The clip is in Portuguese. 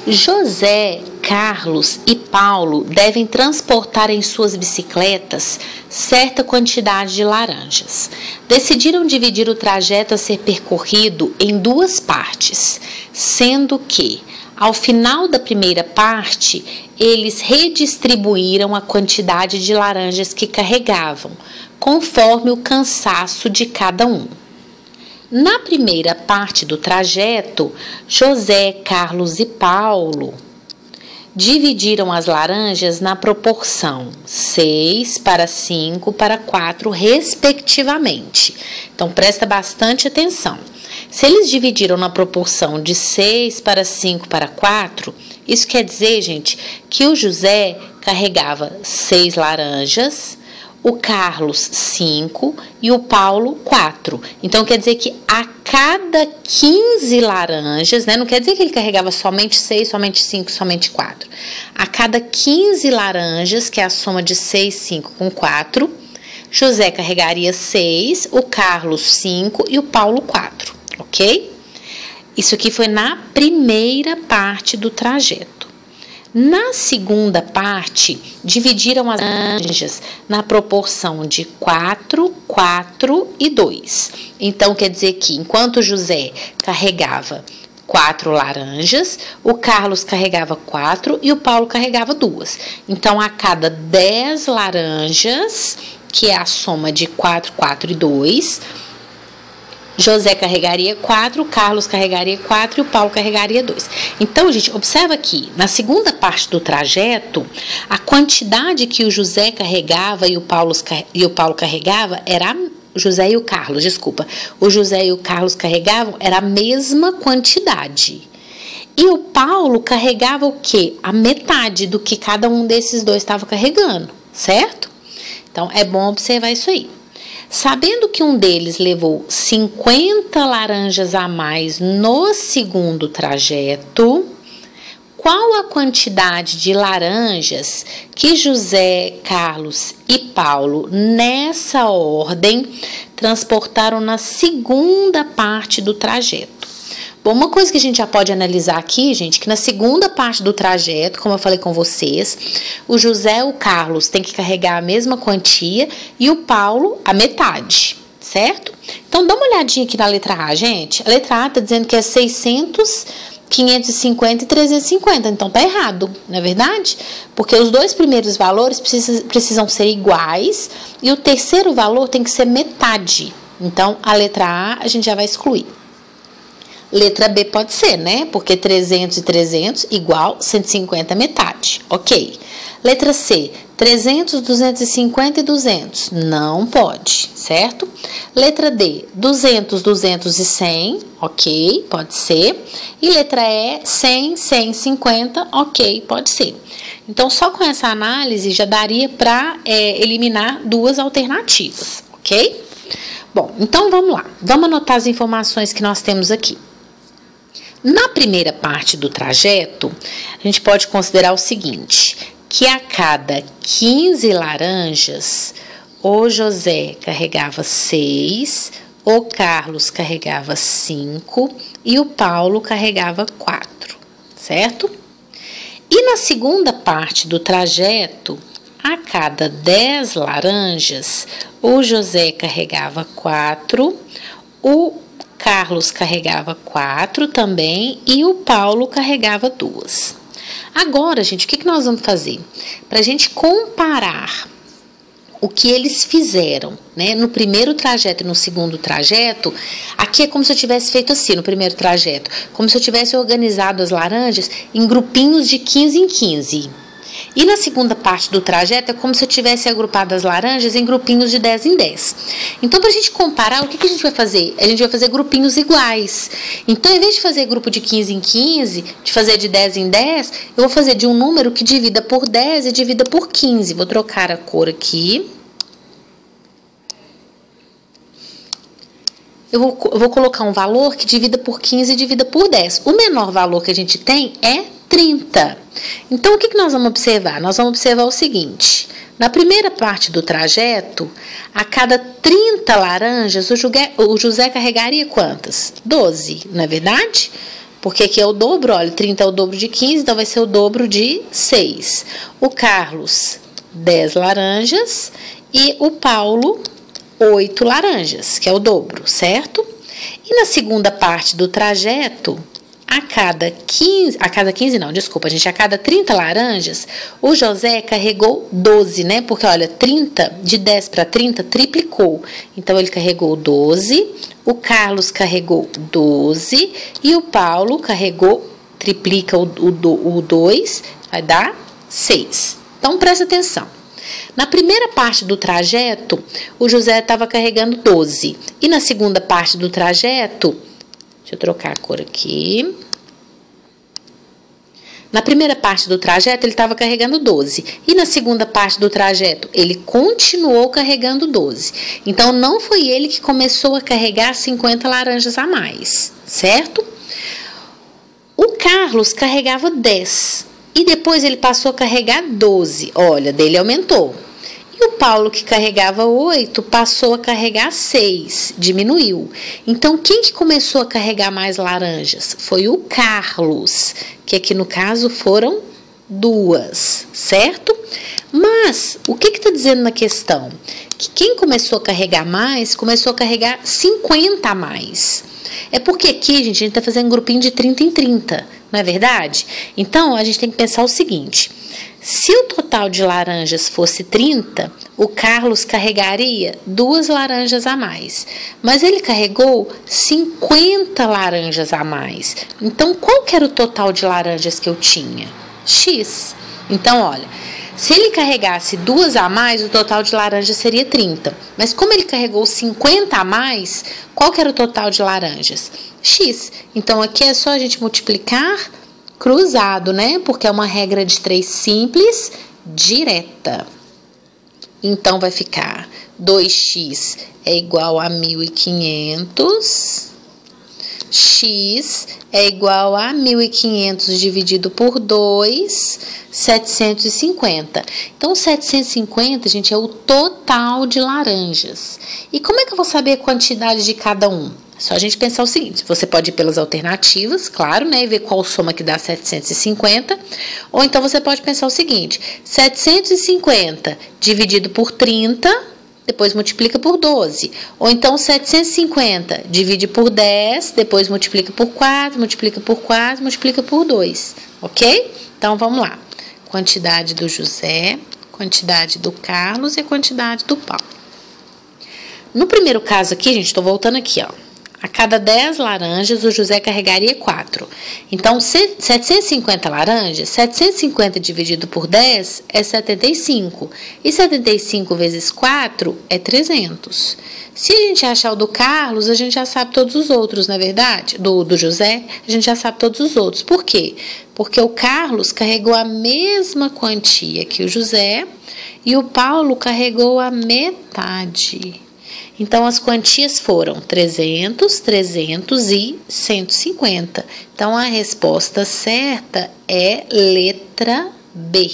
José, Carlos e Paulo devem transportar em suas bicicletas certa quantidade de laranjas. Decidiram dividir o trajeto a ser percorrido em duas partes, sendo que, ao final da primeira parte, eles redistribuíram a quantidade de laranjas que carregavam, conforme o cansaço de cada um. Na primeira parte do trajeto, José, Carlos e Paulo dividiram as laranjas na proporção 6 para 5 para 4, respectivamente. Então, presta bastante atenção. Se eles dividiram na proporção de 6 para 5 para 4, isso quer dizer, gente, que o José carregava 6 laranjas, o Carlos 5 e o Paulo 4. Então, quer dizer que a cada 15 laranjas, né? Não quer dizer que ele carregava somente 6, somente 5, somente 4. A cada 15 laranjas, que é a soma de 6, 5 com 4, José carregaria 6, o Carlos 5 e o Paulo 4, ok? Isso aqui foi na primeira parte do trajeto. Na segunda parte, dividiram as laranjas na proporção de 4, 4 e 2. Então, quer dizer que enquanto José carregava 4 laranjas, o Carlos carregava 4 e o Paulo carregava 2. Então, a cada 10 laranjas, que é a soma de 4, 4 e 2, José carregaria 4, Carlos carregaria 4 e o Paulo carregaria 2. Então, gente, observa aqui, na segunda parte do trajeto, a quantidade que o José carregava e o Paulo carregava era o José e o Carlos carregavam era a mesma quantidade. E o Paulo carregava o quê? A metade do que cada um desses dois estava carregando, certo? Então, é bom observar isso aí. Sabendo que um deles levou 50 laranjas a mais no segundo trajeto, qual a quantidade de laranjas que José, Carlos e Paulo, nessa ordem, transportaram na segunda parte do trajeto? Bom, uma coisa que a gente já pode analisar aqui, gente, que na segunda parte do trajeto, como eu falei com vocês, o José e o Carlos têm que carregar a mesma quantia e o Paulo a metade, certo? Então, dá uma olhadinha aqui na letra A, gente. A letra A tá dizendo que é 600, 550 e 350, então tá errado, não é verdade? Porque os dois primeiros valores precisam ser iguais e o terceiro valor tem que ser metade. Então, a letra A a gente já vai excluir. Letra B pode ser, né? Porque 300 e 300 igual 150 metade. Ok. Letra C, 300, 250 e 200. Não pode, certo? Letra D, 200, 200 e 100. Ok, pode ser. E letra E, 100, 150. Ok, pode ser. Então, só com essa análise já daria para eliminar duas alternativas, ok? Bom, então vamos lá. Vamos anotar as informações que nós temos aqui. Na primeira parte do trajeto, a gente pode considerar o seguinte, que a cada 15 laranjas, o José carregava 6, o Carlos carregava 5 e o Paulo carregava 4, certo? E na segunda parte do trajeto, a cada 10 laranjas, o José carregava 4, o Carlos carregava 4 também e o Paulo carregava 2. Agora, gente, o que nós vamos fazer? Para a gente comparar o que eles fizeram, né, no primeiro trajeto e no segundo trajeto, aqui é como se eu tivesse feito assim no primeiro trajeto, como se eu tivesse organizado as laranjas em grupinhos de 15 em 15. E na segunda parte do trajeto é como se eu tivesse agrupado as laranjas em grupinhos de 10 em 10. Então, para a gente comparar, o que a gente vai fazer? A gente vai fazer grupinhos iguais. Então, em vez de fazer grupo de 15 em 15, de fazer de 10 em 10, eu vou fazer de um número que divida por 10 e divida por 15. Vou trocar a cor aqui. Eu vou colocar um valor que divida por 15 e divida por 10. O menor valor que a gente tem é 30. Então, o que nós vamos observar? Nós vamos observar o seguinte. Na primeira parte do trajeto, a cada 30 laranjas, o José carregaria quantas? 12, não é verdade? Porque aqui é o dobro, olha, 30 é o dobro de 15, então vai ser o dobro de 6. O Carlos, 10 laranjas e o Paulo, 8 laranjas, que é o dobro, certo? E na segunda parte do trajeto, a cada 30 laranjas, o José carregou 12, né? Porque, olha, 30, de 10 para 30, triplicou. Então, ele carregou 12, o Carlos carregou 12 e o Paulo carregou, triplica o 2, vai dar 6. Então, presta atenção. Na primeira parte do trajeto, o José estava carregando 12. E na segunda parte do trajeto, deixa eu trocar a cor aqui. Na primeira parte do trajeto, ele estava carregando 12. E na segunda parte do trajeto, ele continuou carregando 12. Então, não foi ele que começou a carregar 50 laranjas a mais, certo? O Carlos carregava 10. E depois ele passou a carregar 12. Olha, dele aumentou. E o Paulo, que carregava 8, passou a carregar 6. Diminuiu. Então, quem que começou a carregar mais laranjas? Foi o Carlos, que aqui no caso foram 2, certo? Mas, o que está dizendo na questão? Que quem começou a carregar mais, começou a carregar 50 a mais. É porque aqui, gente, a gente está fazendo um grupinho de 30 em 30, não é verdade? Então, a gente tem que pensar o seguinte: se o total de laranjas fosse 30, o Carlos carregaria 2 laranjas a mais. Mas ele carregou 50 laranjas a mais. Então, qual que era o total de laranjas que eu tinha? X. Então, olha, se ele carregasse 2 a mais, o total de laranjas seria 30. Mas como ele carregou 50 a mais, qual que era o total de laranjas? X. Então, aqui é só a gente multiplicar cruzado, né? Porque é uma regra de 3 simples, direta. Então, vai ficar 2x é igual a 1.500. X é igual a 1.500 dividido por 2, 750. Então, 750, gente, é o total de laranjas. E como é que eu vou saber a quantidade de cada um? É só a gente pensar o seguinte: você pode ir pelas alternativas, claro, né, e ver qual soma que dá 750. Ou então você pode pensar o seguinte: 750 dividido por 30, depois multiplica por 12. Ou então 750 divide por 10, depois multiplica por 4, multiplica por 4, multiplica por 2. Ok? Então, vamos lá. Quantidade do José, quantidade do Carlos e a quantidade do Paulo. No primeiro caso aqui, gente, estou voltando aqui, ó. A cada 10 laranjas, o José carregaria 4. Então, 750 laranjas, 750 dividido por 10 é 75. E 75 vezes 4 é 300. Se a gente achar o do Carlos, a gente já sabe todos os outros, na verdade. Do José, a gente já sabe todos os outros. Por quê? Porque o Carlos carregou a mesma quantia que o José e o Paulo carregou a metade. Então, as quantias foram 300, 300 e 150. Então, a resposta certa é letra B.